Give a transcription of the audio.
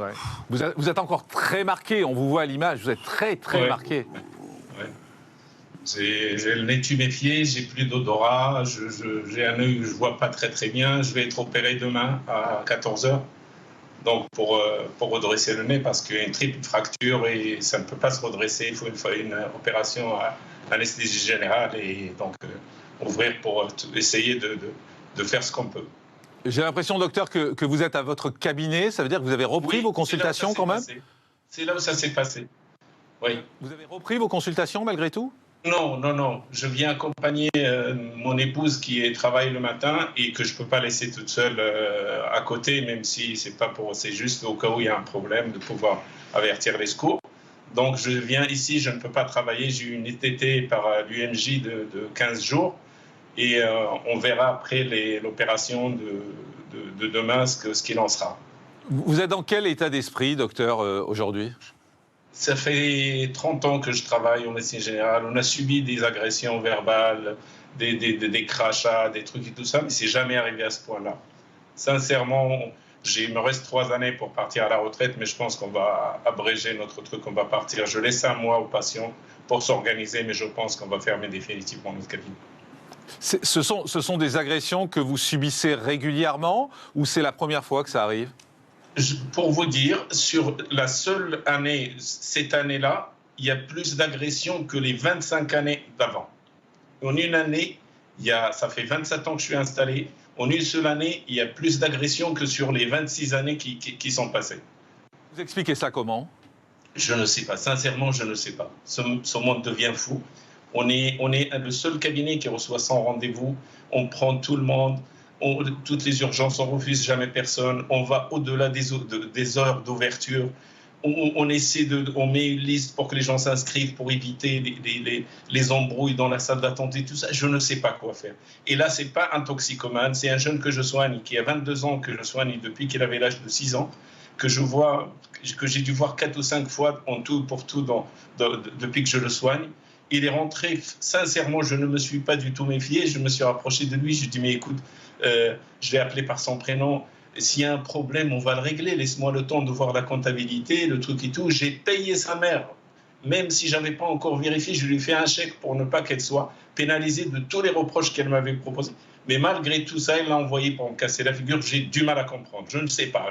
Ouais. Vous êtes encore très marqué, on vous voit à l'image, vous êtes très marqué. Ouais. J'ai le nez tuméfié, j'ai plus d'odorat, j'ai un œil où je vois pas très bien. Je vais être opéré demain à 14 heures. Donc pour redresser le nez, parce qu'il y a une triple fracture et ça ne peut pas se redresser. Il faut une opération à anesthésie générale et donc ouvrir pour essayer de faire ce qu'on peut. J'ai l'impression, docteur, que vous êtes à votre cabinet. Ça veut dire que vous avez repris vos consultations quand même? C'est là où ça s'est passé. Oui. Vous avez repris vos consultations malgré tout? Non. Je viens accompagner mon épouse qui travaille le matin et que je ne peux pas laisser toute seule à côté, même si c'est juste au cas où il y a un problème de pouvoir avertir les secours. Donc je viens ici, je ne peux pas travailler. J'ai eu une ITT par l'UMJ de 15 jours et on verra après l'opération de demain ce qu'il en sera. Vous êtes dans quel état d'esprit, docteur, aujourd'hui? Ça fait 30 ans que je travaille en médecine générale. On a subi des agressions verbales, des crachats, des trucs et tout ça, mais c'est jamais arrivé à ce point-là. Sincèrement, il me reste 3 années pour partir à la retraite, mais je pense qu'on va abréger notre truc, on va partir. Je laisse 1 mois aux patients pour s'organiser, mais je pense qu'on va fermer définitivement notre cabinet. Ce sont des agressions que vous subissez régulièrement ou c'est la première fois que ça arrive? Pour vous dire, sur la seule année, cette année-là, il y a plus d'agressions que les 25 années d'avant. En une année, ça fait 27 ans que je suis installé, en une seule année, il y a plus d'agressions que sur les 26 années qui sont passées. Vous expliquez ça comment? Je ne sais pas, sincèrement, je ne sais pas. Ce monde devient fou. On est le seul cabinet qui reçoit 100 rendez-vous, on prend tout le monde. Toutes les urgences, on refuse jamais personne. On va au-delà des heures d'ouverture. On met une liste pour que les gens s'inscrivent pour éviter les embrouilles dans la salle d'attente et tout ça. Je ne sais pas quoi faire. Et là, c'est pas un toxicomane, c'est un jeune que je soigne, qui a 22 ans, que je soigne depuis qu'il avait l'âge de 6 ans, que j'ai dû voir 4 ou 5 fois en tout pour tout depuis que je le soigne. Il est rentré, sincèrement, je ne me suis pas du tout méfié. Je me suis rapproché de lui. Je lui ai dit, mais écoute, je l'ai appelé par son prénom. S'il y a un problème, on va le régler. Laisse-moi le temps de voir la comptabilité, le truc et tout. J'ai payé sa mère. Même si je n'avais pas encore vérifié, je lui ai fait un chèque pour ne pas qu'elle soit pénalisée de tous les reproches qu'elle m'avait proposés. Mais malgré tout ça, elle l'a envoyé pour me casser la figure. J'ai du mal à comprendre. Je ne sais pas.